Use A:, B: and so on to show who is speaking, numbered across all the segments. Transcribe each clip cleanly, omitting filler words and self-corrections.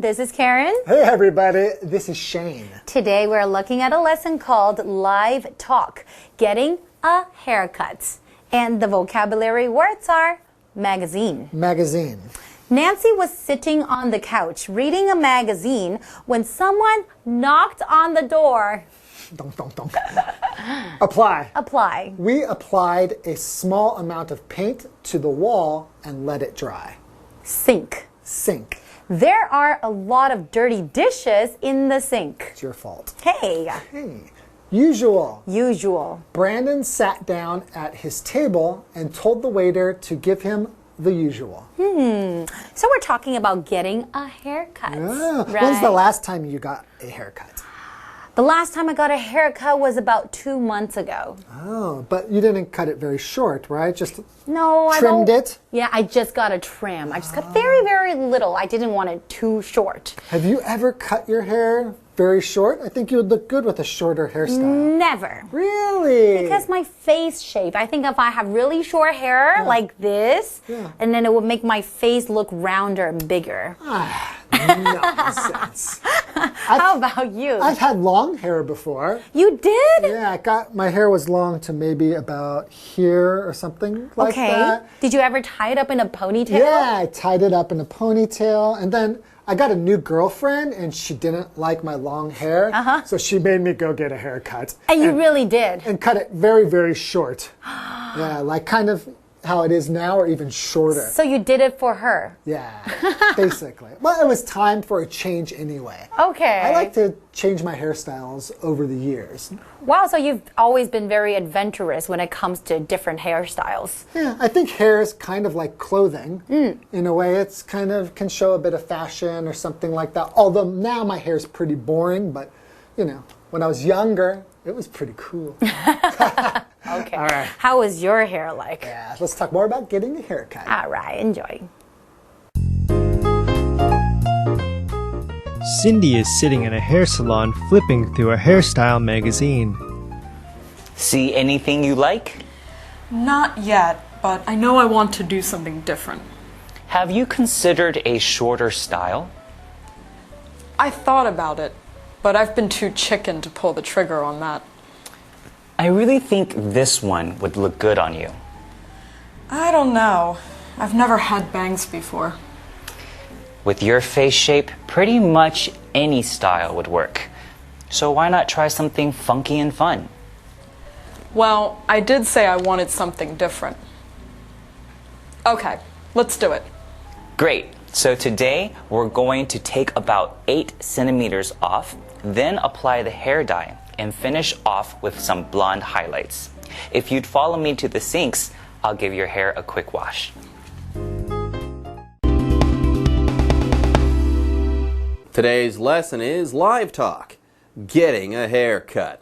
A: This is Karen.
B: Hey everybody, this is Shane.
A: Today we're looking at a lesson called Live Talk, Getting a Haircut. And the vocabulary words are magazine.
B: Magazine.
A: Nancy was sitting on the couch reading a magazine when someone knocked on the door.
B: Dunk, dunk, dunk. Apply.
A: Apply.
B: We applied a small amount of paint to the wall and let it dry.
A: Sink.
B: Sink.
A: There are a lot of dirty dishes in the sink.
B: It's your fault.
A: Hey.
B: Hey. Usual.
A: Usual.
B: Brandon sat down at his table and told the waiter to give him the usual.
A: So we're talking about getting a haircut.
B: Ah,
A: right?
B: When's the last time you got a haircut?
A: The last time I got a haircut was about 2 months ago.
B: Oh, but you didn't cut it very short, right? Just trimmed it?
A: Yeah, I just got a trim. I just got very, very little. I didn't want it too short.
B: Have you ever cut your hair very short? I think you would look good with a shorter hairstyle.
A: Never.
B: Really?
A: Because my face shape, I think if I have really short hair like this, and then it would make my face look rounder and bigger.
B: Nonsense.
A: How about you?
B: I've had long hair before.
A: You did?
B: Yeah, my hair was long to maybe about here or something like that.
A: Did you ever tie it up in a ponytail?
B: Yeah, I tied it up in a ponytail, and then I got a new girlfriend and she didn't like my long hair, so she made me go get a haircut.
A: And you really did?
B: And cut it very, very short. Yeah, like kind of how it is now or even shorter.
A: So you did it for her?
B: Yeah, basically. Well, it was time for a change anyway.
A: Okay.
B: I like to change my hairstyles over the years.
A: Wow, so you've always been very adventurous when it comes to different hairstyles.
B: Yeah, I think hair is kind of like clothing. In a way, it's kind of can show a bit of fashion or something like that. Although now my hair is pretty boring, but you know, when I was younger, it was pretty cool.
A: Okay.
B: All right.
A: How was your hair like?
B: Yeah, let's talk more about getting a haircut.
A: All right, enjoy.
C: Cindy is sitting in a hair salon flipping through a hairstyle magazine.
D: See anything you like?
E: Not yet, but I know I want to do something different.
D: Have you considered a shorter style?
E: I thought about it, but I've been too chicken to pull the trigger on that.
D: I really think this one would look good on you.
E: I don't know. I've never had bangs before.
D: With your face shape, pretty much any style would work. So why not try something funky and fun?
E: Well, I did say I wanted something different. Okay, let's do it.
D: Great. So today we're going to take about 8 centimeters off, then apply the hair dye and finish off with some blonde highlights. If you'd follow me to the sinks, I'll give your hair a quick wash.
F: Today's lesson is Live Talk, Getting a Haircut.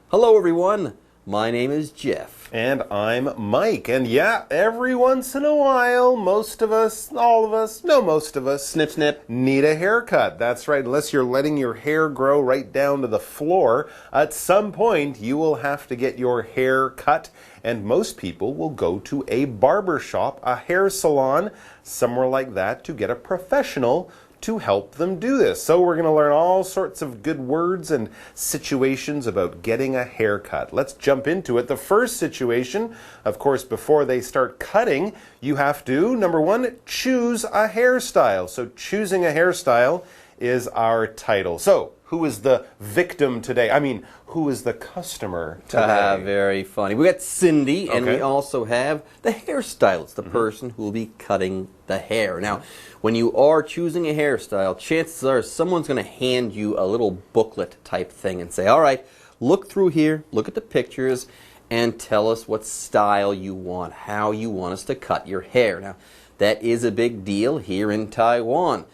F: Hello everyone, my name is Jeff.
G: And I'm Mike. And yeah, every once in a while, most of us, all of us, no, most of us, snip snip, need a haircut. That's right, unless you're letting your hair grow right down to the floor, at some point you will have to get your hair cut. And most people will go to a barber shop, a hair salon, somewhere like that to get a professional to help them do this. So we're going to learn all sorts of good words and situations about getting a haircut. Let's jump into it. The first situation, of course, before they start cutting, you have to, number one, choose a hairstyle. So choosing a hairstyle is our title. So who is the victim today? I mean, who is the customer today?
F: Very funny. We got Cindy, and we also have the hairstylist, the person who will be cutting the hair. Now, when you are choosing a hairstyle, chances are someone's going to hand you a little booklet type thing and say, all right, look through here, look at the pictures, and tell us what style you want, how you want us to cut your hair. Now, that is a big deal here in Taiwan.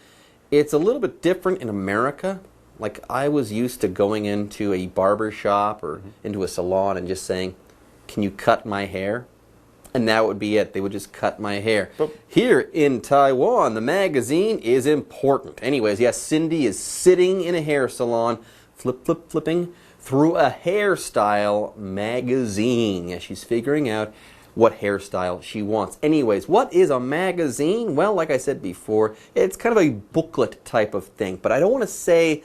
F: It's a little bit different in America. Like, I was used to going into a barber shop or into a salon and just saying, can you cut my hair? And that would be it. They would just cut my hair. Here in Taiwan, the magazine is important. Anyways, yes, Cindy is sitting in a hair salon, flipping through a hairstyle magazine as she's figuring out what hairstyle she wants. Anyways, what is a magazine? Well, like I said before, it's kind of a booklet type of thing, but I don't want to say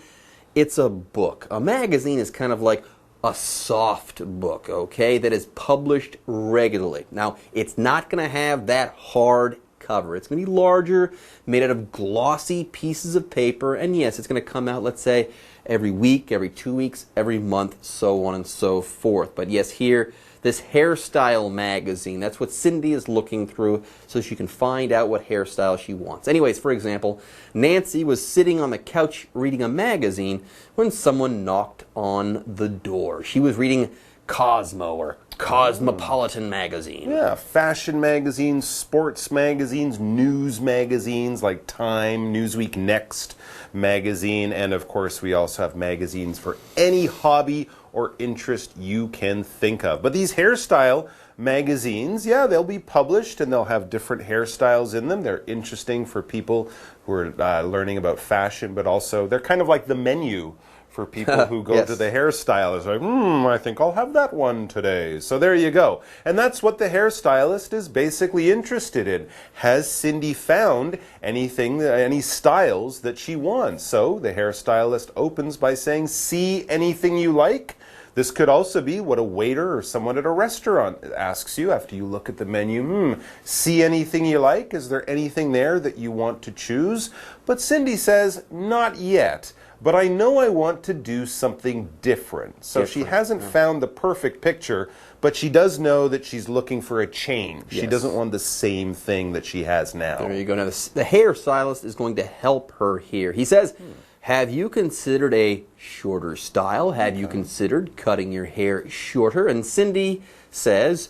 F: it's a book. A magazine is kind of like a soft book, okay, that is published regularly. Now, it's not going to have that hard cover. It's going to be larger, made out of glossy pieces of paper, and yes, it's going to come out, let's say, every week, every 2 weeks, every month, so on and so forth. But yes, here, this hairstyle magazine, that's what Cindy is looking through so she can find out what hairstyle she wants. Anyways, for example, Nancy was sitting on the couch reading a magazine when someone knocked on the door. She was reading Cosmo or Cosmopolitan magazine.
G: Yeah, fashion magazines, sports magazines, news magazines like Time, Newsweek, Next magazine, and of course we also have magazines for any hobby or interest you can think of. But these hairstyle magazines, yeah, they'll be published and they'll have different hairstyles in them. They're interesting for people who are learning about fashion, but also they're kind of like the menu for people who go
F: yes.
G: to the hairstylist. Like, I think I'll have that one today. So there you go. And that's what the hairstylist is basically interested in. Has Cindy found anything, any styles that she wants? So the hairstylist opens by saying, see anything you like? This could also be what a waiter or someone at a restaurant asks you after you look at the menu. See anything you like? Is there anything there that you want to choose? But Cindy says, not yet. But I know I want to do something different. So she hasn't found the perfect picture, but she does know that she's looking for a change.
F: Yes.
G: She doesn't want the same thing that she has now.
F: There you go. Now, the hairstylist is going to help her here. He says, have you considered a shorter style? Have you considered cutting your hair shorter? And Cindy says,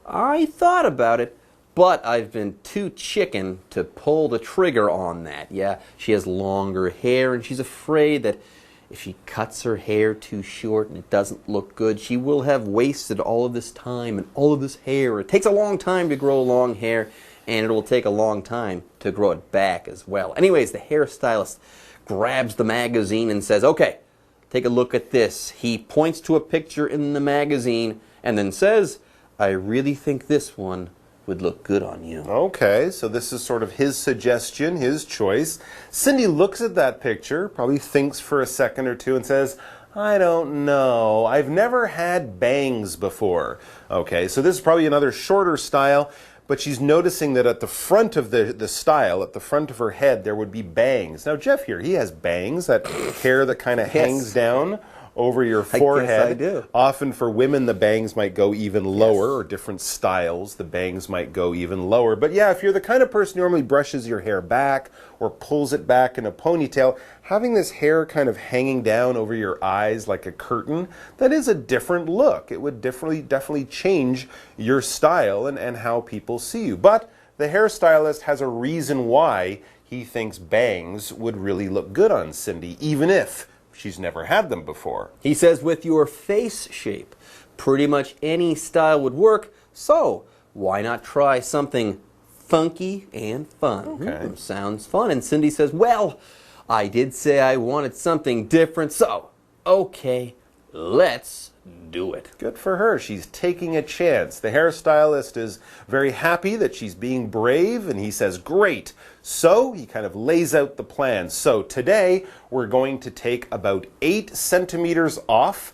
F: I thought about it, but I've been too chicken to pull the trigger on that. Yeah, she has longer hair, and she's afraid that if she cuts her hair too short and it doesn't look good, she will have wasted all of this time and all of this hair. It takes a long time to grow long hair, and it will take a long time to grow it back as well. Anyways, the hairstylist grabs the magazine and says, okay, take a look at this. He points to a picture in the magazine and then says, I really think this one would look good on you.
G: Okay, so this is sort of his suggestion, his choice. Cindy looks at that picture, probably thinks for a second or two and says, I don't know. I've never had bangs before. Okay, so this is probably another shorter style, but she's noticing that at the front of the style, at the front of her head, there would be bangs. Now, Jeff here, he has bangs, that hair that kind of hangs down over your forehead.
F: I guess I do.
G: Often for women, the bangs might go even lower, or different styles, the bangs might go even lower. But yeah, if you're the kind of person who normally brushes your hair back or pulls it back in a ponytail, having this hair kind of hanging down over your eyes like a curtain, that is a different look. It would definitely change your style and how people see you. But the hairstylist has a reason why he thinks bangs would really look good on Cindy, even if she's never had them before.
F: He says with your face shape, pretty much any style would work, so why not try something funky and fun?
G: Okay.
F: Sounds fun. And Cindy says, well, I did say I wanted something different, so okay, let's do it.
G: Good for her. She's taking a chance. The hairstylist is very happy that she's being brave, and he says, great. So he kind of lays out the plan. So today we're going to take about 8 centimeters off,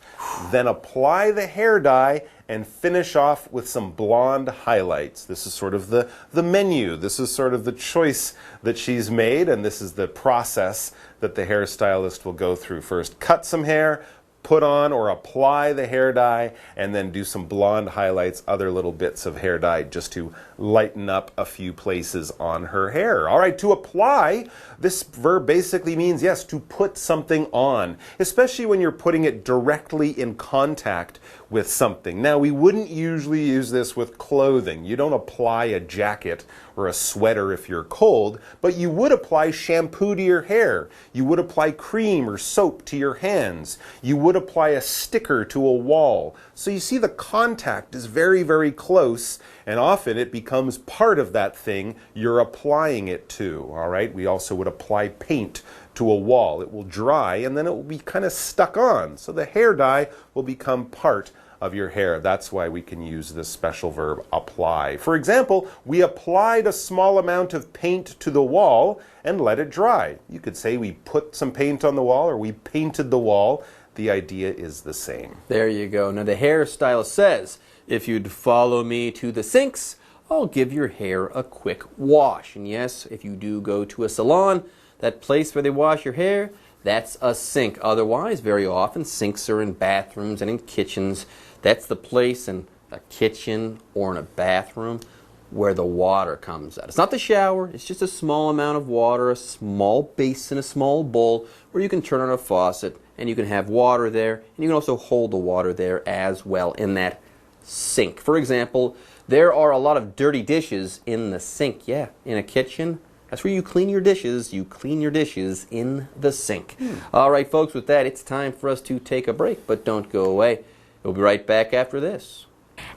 G: then apply the hair dye and finish off with some blonde highlights. This is sort of the menu. This is sort of the choice that she's made, and this is the process that the hairstylist will go through. First, cut some hair, put on or apply the hair dye, and then do some blonde highlights, other little bits of hair dye just to lighten up a few places on her hair. All right, to apply, this verb basically means, yes, to put something on, especially when you're putting it directly in contact with something. Now, we wouldn't usually use this with clothing. You don't apply a jacket or a sweater if you're cold, but you would apply shampoo to your hair. You would apply cream or soap to your hands. You would apply a sticker to a wall. So you see the contact is very, very close, and often it becomes part of that thing you're applying it to. All right, we also would apply paint to a wall. It will dry and then it will be kind of stuck on. So the hair dye will become part of your hair. That's why we can use this special verb apply. For example, we applied a small amount of paint to the wall and let it dry. You could say we put some paint on the wall or we painted the wall. The idea is the same.
F: There you go. Now the hairstylist says, if you'd follow me to the sinks, I'll give your hair a quick wash. And yes, if you do go to a salon, that place where they wash your hair, that's a sink. Otherwise, very often, sinks are in bathrooms and in kitchens. That's the place in a kitchen or in a bathroom where the water comes out. It's not the shower. It's just a small amount of water, a small basin, a small bowl where you can turn on a faucet and you can have water there. And you can also hold the water there as well in that sink. For example, there are a lot of dirty dishes in the sink. Yeah, in a kitchen. That's where you clean your dishes. You clean your dishes in the sink. All right, folks, with that, it's time for us to take a break, but don't go away. We'll be right back after this.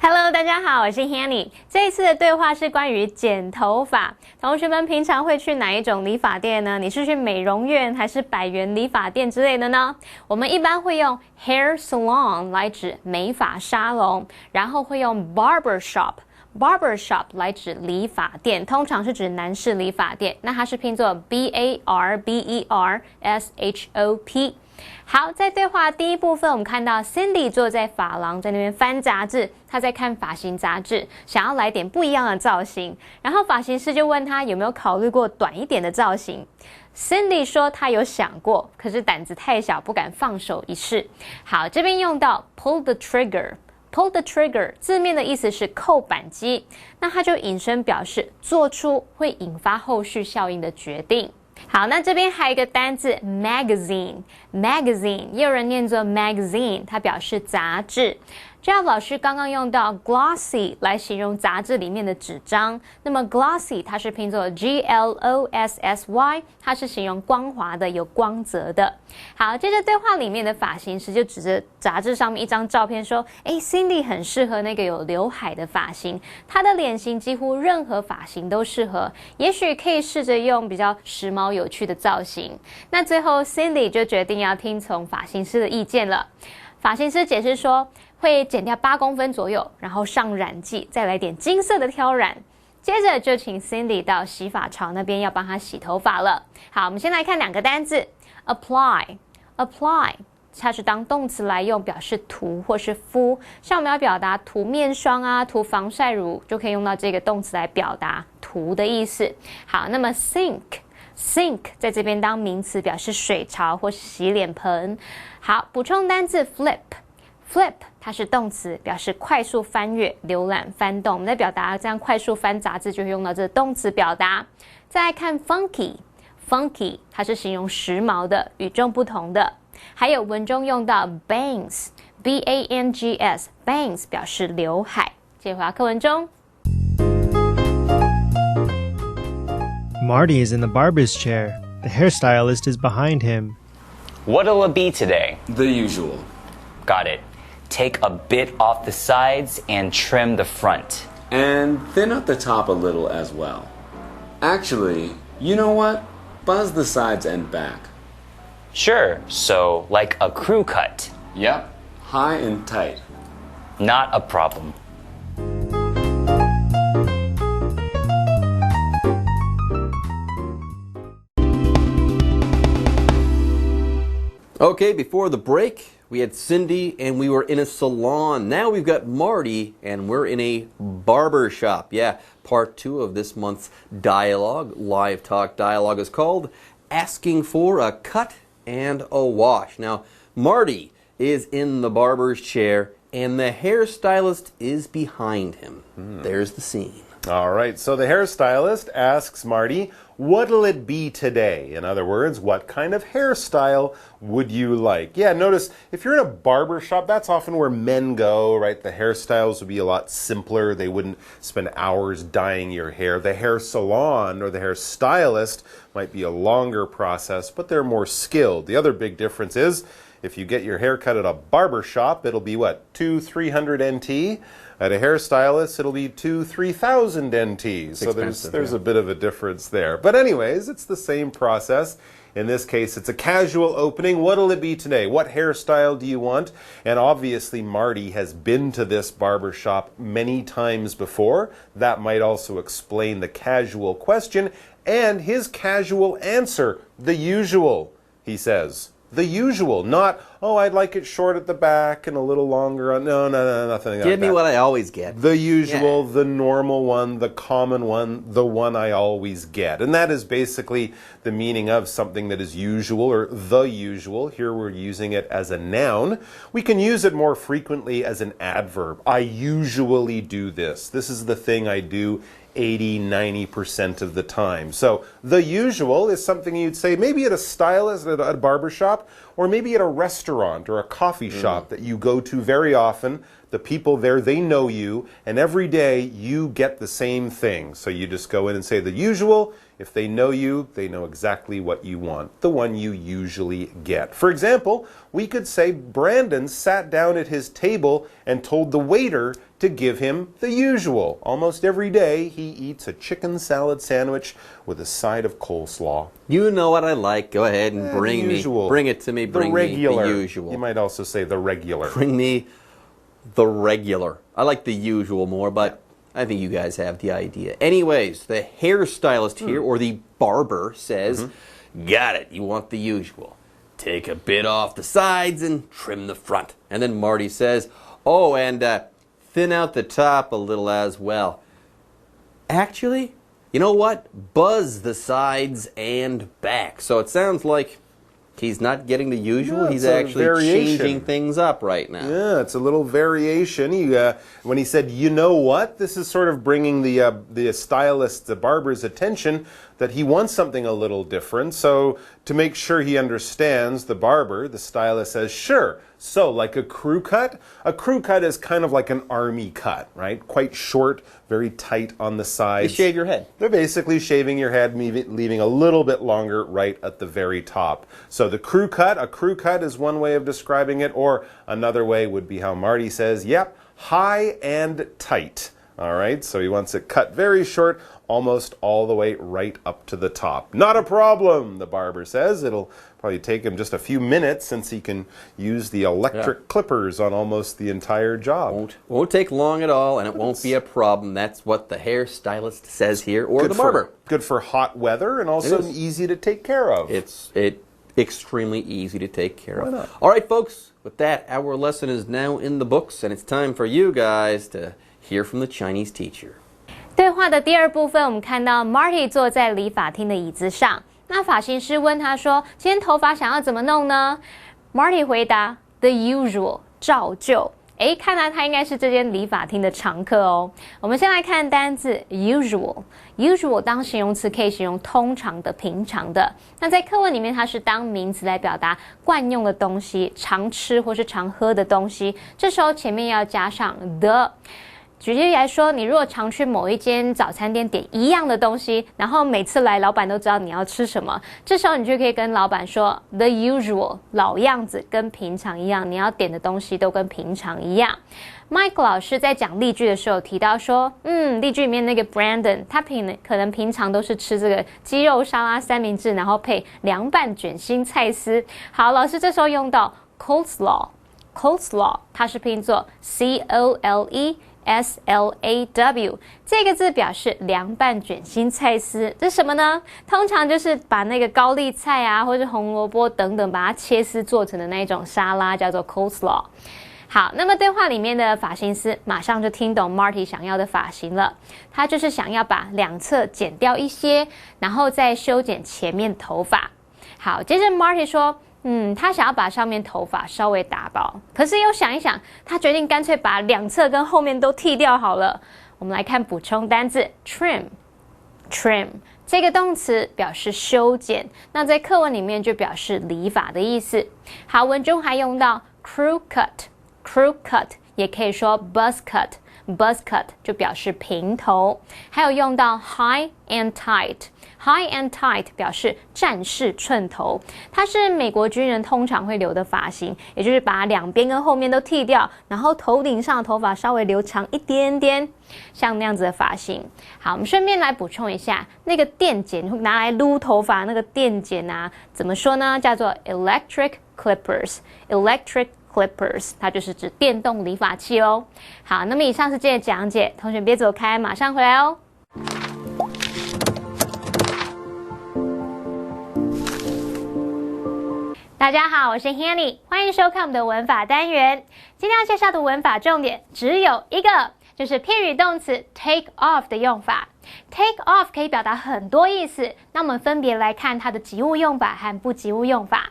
H: Hello， 大家好，我是 Hanny。这一次的对话是关于剪头发。同学们平常会去哪一种理发店呢？你是去美容院还是百元理发店之类的呢？我们一般会用 hair salon 来指美发沙龙，然后会用 barber shop 来指理发店，通常是指男士理发店。那它是拼作 barbershop。好，在对话第一部分，我们看到 Cindy 坐在发廊，在那边翻杂志，她在看发型杂志，想要来点不一样的造型。然后发型师就问她有没有考虑过短一点的造型。Cindy 说她有想过，可是胆子太小，不敢放手一试。好，这边用到 pull the trigger。Pull the trigger 字面的意思是扣扳机，那它就引申表示做出会引发后续效应的决定。好，那这边还有一个单字 magazine， 也有人念作 magazine， 它表示杂志。Jeff 老师刚刚用到 glossy 来形容杂志里面的纸张，那么 glossy 它是拼作 glossy， 它是形容光滑的、有光泽的。好，接着对话里面的发型师就指着杂志上面一张照片说，Cindy 很适合那个有刘海的发型，她的脸型几乎任何发型都适合，也许可以试着用比较时髦有趣的造型。那最后 Cindy 就决定要听从发型师的意见了。发型师解释说，会剪掉8公分左右，然后上染剂，再来点金色的挑染。接着就请 Cindy 到洗发槽那边要帮她洗头发了。好，我们先来看2个单字 apply 它是当动词来用，表示涂或是敷。像我们要表达涂面霜啊、涂防晒乳，就可以用到这个动词来表达涂的意思。好，那么 sink 在这边当名词，表示水槽或是洗脸盆。好，补充单字 flip 它是动词，表示快速翻阅、浏览、翻动。我们在表达这样快速翻杂志，就会用到这个动词表达。再来看 funky 它是形容时髦的、与众不同的。还有文中用到 bangs bangs 表示刘海。接回到课文中。
C: Marty is in the barber's chair. The hairstylist is behind him.
D: What'll it be today?
I: The usual.
D: Got it. Take a bit off the sides and trim the front.
I: And thin up the top a little as well. Actually, you know what? Buzz the sides and back.
D: Sure, so like a crew cut.
I: Yep, high and tight.
D: Not a problem.
F: Okay, before the break, we had Cindy and we were in a salon. Now we've got Marty and we're in a barber shop. Yeah, part 2 of this month's dialogue, live talk dialogue, is called Asking for a Cut and a Wash. Now, Marty is in the barber's chair and the hairstylist is behind him. There's the scene.
G: All right, so the hairstylist asks Marty, what'll it be today? In other words, what kind of hairstyle would you like? Yeah, notice if you're in a barber shop, that's often where men go, right? The hairstyles would be a lot simpler. They wouldn't spend hours dyeing your hair. The hair salon or the hairstylist might be a longer process, but they're more skilled. The other big difference is If you get your hair cut at a barber shop, it'll be what, 200-300 NT? At a hairstylist, it'll be 2,000-3,000 NT. So there's a bit of a difference there. But anyways, it's the same process. In this case, it's a casual opening. What'll it be today? What hairstyle do you want? And obviously, Marty has been to this barber shop many times before. That might also explain the casual question and his casual answer. The usual, he says. The usual, not, oh, I'd like it short at the back and a little longer. No, nothing like that.
F: Give me what I always get.
G: The usual, the normal one, the common one, the one I always get. And that is basically the meaning of something that is usual or the usual. Here we're using it as a noun. We can use it more frequently as an adverb. I usually do this. This is the thing I do 80-90% of the time. So the usual is something you'd say maybe at a stylist, at a barber shop, or maybe at a restaurant or a coffee shop that you go to very often. The people there, they know you, and every day you get the same thing. So you just go in and say the usual. If they know you, they know exactly what you want, the one you usually get. For example, we could say Brandon sat down at his table and told the waiter to give him the usual. Almost every day he eats a chicken salad sandwich with a side of coleslaw.
F: You know what I like. Go ahead and bring it to me. Bring me the usual.
G: You might also say the regular.
F: Bring me the regular. I like the usual more, but I think you guys have the idea. Anyways, the hairstylist here, or the barber, says, got it, you want the usual. Take a bit off the sides and trim the front. And then Marty says, oh, and thin out the top a little as well. Actually, you know what? Buzz the sides and back. So it sounds like he's not getting the usual. He's actually changing things up right now.
G: Yeah, it's a little variation. When he said, you know what, this is sort of bringing the stylist, the barber's attention that he wants something a little different. So to make sure he understands, the barber, the stylist says, sure. So like a crew cut is kind of like an army cut, right? Quite short, very tight on the sides.
F: They shave your head.
G: They're basically shaving your head, leaving a little bit longer right at the very top. So the crew cut, a crew cut is one way of describing it, or another way would be how Marty says, yep, high and tight. All right, so he wants it cut very short, almost all the way right up to the top. Not a problem, the barber says. It'll probably take him just a few minutes since he can use the electric clippers on almost the entire job.
F: Won't take long at all, and it won't be a problem. That's what the hairstylist says here, or the barber.
G: Good for hot weather, and also easy to take care of.
F: It's extremely easy to take care of. All right, folks, with that, our lesson is now in the books, and it's time for you guys to hear from the Chinese teacher.
H: 对话的第二部分，我们看到 Marty 坐在理发厅的椅子上。那发型师问他说：“今天头发想要怎么弄呢？” Marty 回答 ：“The usual， 照旧。”看来他应该是这间理发厅的常客哦。我们先来看单字 usual。usual 当形容词可以形容通常的、平常的。那在课文里面，它是当名词来表达惯用的东西、常吃或是常喝的东西。这时候前面要加上 the。举例来说，你如果常去某一间早餐店点一样的东西，然后每次来老板都知道你要吃什么，这时候你就可以跟老板说 the usual， 老样子，跟平常一样，你要点的东西都跟平常一样。Mike 老师在讲例句的时候提到说，例句里面那个 Brandon， 他可能平常都是吃这个鸡肉沙拉三明治，然后配凉拌卷心菜丝。好，老师这时候用到 coleslaw， 它是拼作 COLESLAW， 这个字表示凉拌卷心菜丝，这是什么呢？通常就是把那个高丽菜啊，或是红萝卜等等，把它切丝做成的那一种沙拉，叫做 coleslaw。好，那么对话里面的发型师马上就听懂 Marty 想要的发型了，他就是想要把两侧剪掉一些，然后再修剪前面的头发。好，接着 Marty 说，他想要把上面头发稍微打薄，可是又想一想，他决定干脆把两侧跟后面都剃掉好了。我们来看补充单字 trim 这个动词表示修剪，那在课文里面就表示理发的意思。好，文中还用到 crew cut 也可以说 buzz cut buzz cut 就表示平头，还有用到 high and tight。High and tight 表示战士寸头，它是美国军人通常会留的发型，也就是把两边跟后面都剃掉，然后头顶上的头发稍微留长一点点，像那样子的发型。好，我们顺便来补充一下，那个电剪拿来撸头发那个电剪啊，怎么说呢？叫做 electric clippers。electric clippers 它就是指电动理发器哦。好，那么以上是今天的讲解，同学别走开，马上回来哦。大家好，我是 Hanny， 欢迎收看我们的文法单元。今天要介绍的文法重点只有一个，就是片语动词 take off 的用法。take off 可以表达很多意思，那我们分别来看它的及物用法和不及物用法。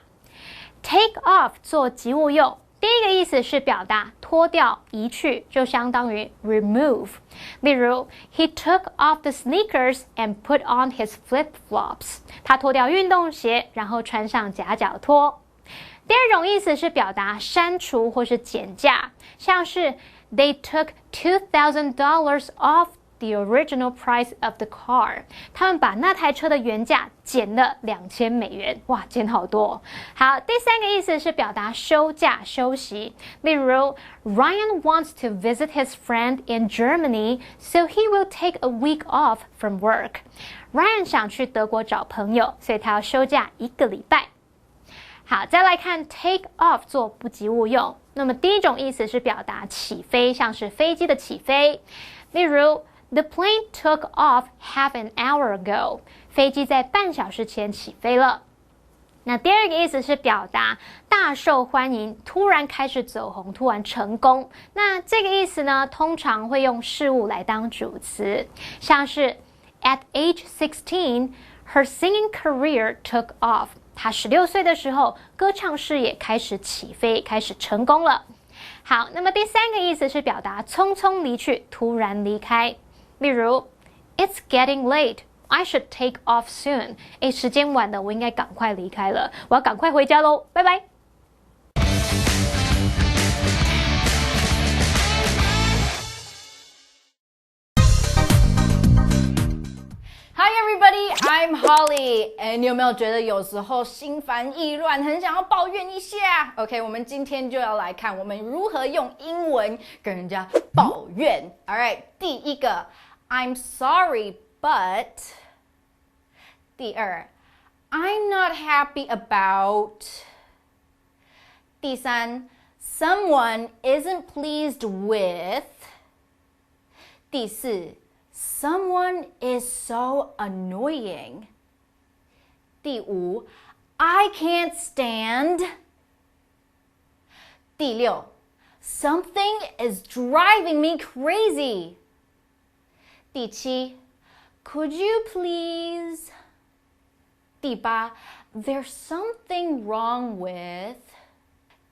H: take off 做及物用，第一个意思是表达脱掉、移去，就相当于 remove。例如 ，He took off the sneakers and put on his flip-flops。他脱掉运动鞋，然后穿上夹脚拖。第二种意思是表达删除或是减价，像是 They took $2,000 off the original price of the car。他们把那台车的原价减了$2000，哇，减好多。好，第三个意思是表达休假、休息，例如 Ryan wants to visit his friend in Germany, so he will take a week off from work。Ryan 想去德国找朋友，所以他要休假1个礼拜。好，再来看 take off 做不及物用。那么第一种意思是表达起飞，像是飞机的起飞。例如 The plane took off half an hour ago。飞机在半小时前起飞了。那第二个意思是表达大受欢迎，突然开始走红，突然成功。那这个意思呢，通常会用事物来当主词，像是 At age 16, her singing career took off。他16岁的时候，歌唱事业开始起飞，开始成功了。好，那么第三个意思是表达匆匆离去，突然离开。例如 It's getting late, I should take off soon。时间晚了，我应该赶快离开了，我要赶快回家喽，拜拜。
A: Hi everybody, I'm Holly. 你有没有觉得有时候心烦意乱，很想要抱怨一下 ？OK， 我们今天就要来看我们如何用英文跟人家抱怨。Alright， 第一个 I'm sorry, but。第二 I'm not happy about。第三 Someone isn't pleased with。第四Someone is so annoying。第五 I can't stand。第六 Something is driving me crazy。第七 Could you please？ 第八 There's something wrong with。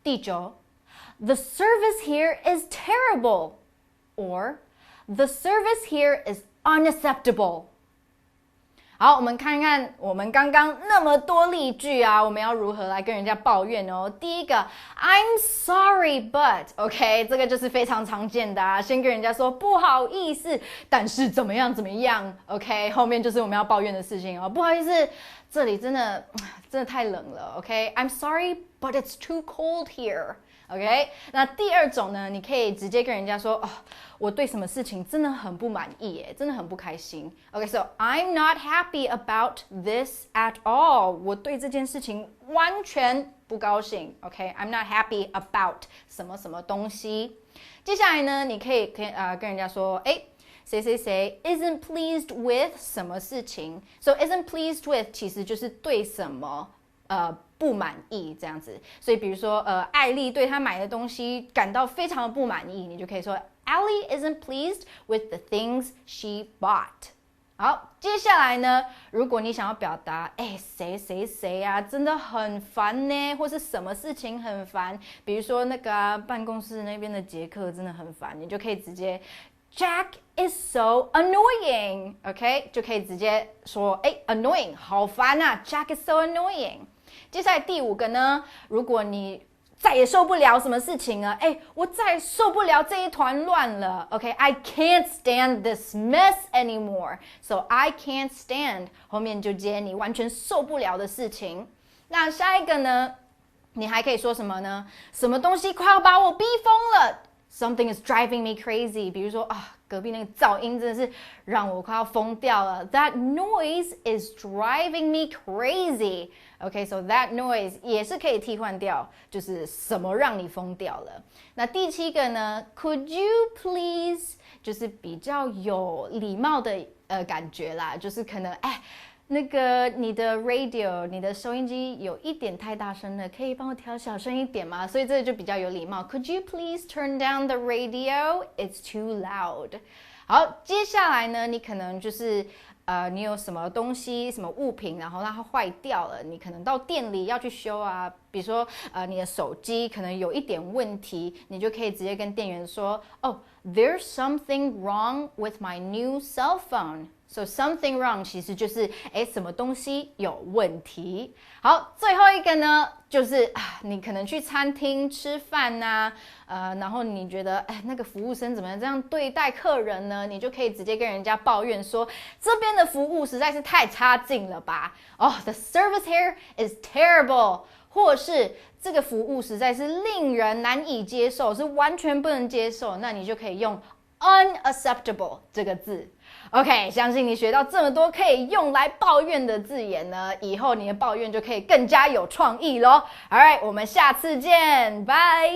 A: 第九 The service here is terrible。 or The service here is unacceptable。 好，我们看看我们刚刚那么多例句啊，我们要如何来跟人家抱怨哦。第一个 I'm sorry but OK， 这个就是非常常见的啊，先跟人家说不好意思，但是怎么样怎么样 OK， 后面就是我们要抱怨的事情哦。不好意思，这里真的太冷了 OK， I'm sorry but it's too cold here。OK， 那第二种呢，你可以直接跟人家说，哦，我对什么事情真的很不满意耶，真的很不开心。OK，so I'm not happy about this at all。我对这件事情完全不高兴。OK，I'm not happy about 什么什么东西。接下来呢，你可以跟人家说，谁谁谁 isn't pleased with 什么事情。So isn't pleased with 其实就是对什么不满意这样子，所以比如说艾丽对她买的东西感到非常的不满意，你就可以说 Ellie isn't pleased with the things she bought。 好，接下来呢，如果你想要表达谁谁谁啊真的很烦呢，或是什么事情很烦，比如说那个办公室那边的杰克真的很烦，你就可以直接Jack is so annoying。 OK， 就可以直接说annoying 好烦啊， Jack is so annoying。接下来第五个呢，如果你再也受不了什么事情了？我再也受不了这一团乱了。OK，I can't stand this mess anymore. So I can't stand 后面就接你完全受不了的事情。那下一个呢？你还可以说什么呢？什么东西快要把我逼疯了？ Something is driving me crazy. 比如说隔壁那个噪音真的是让我快要疯掉了。That noise is driving me crazy. Okay, so that noise 也是可以替换掉，就是什么让你疯掉了。那第7个呢 ？Could you please 就是比较有礼貌的感觉啦，就是可能那个你的 radio 你的收音机有一点太大声了，可以帮我调小声一点吗？所以这就比较有礼貌。Could you please turn down the radio? It's too loud. 好，接下来呢，你可能就是你有什么东西、什么物品，然后让它坏掉了，你可能到店里要去修啊。比如说你的手机可能有一点问题，你就可以直接跟店员说，there's something wrong with my new cell phone.So something wrong 其实就是什么东西有问题。好，最后一个呢，就是你可能去餐厅吃饭呐，然后你觉得那个服务生怎么这样对待客人呢？你就可以直接跟人家抱怨说，这边的服务实在是太差劲了吧？The service here is terrible， 或是这个服务实在是令人难以接受，是完全不能接受，那你就可以用 unacceptable 这个字。OK， 相信你学到这么多可以用来抱怨的字眼呢，以后你的抱怨就可以更加有创意咯。Alright， 我们下次见，拜。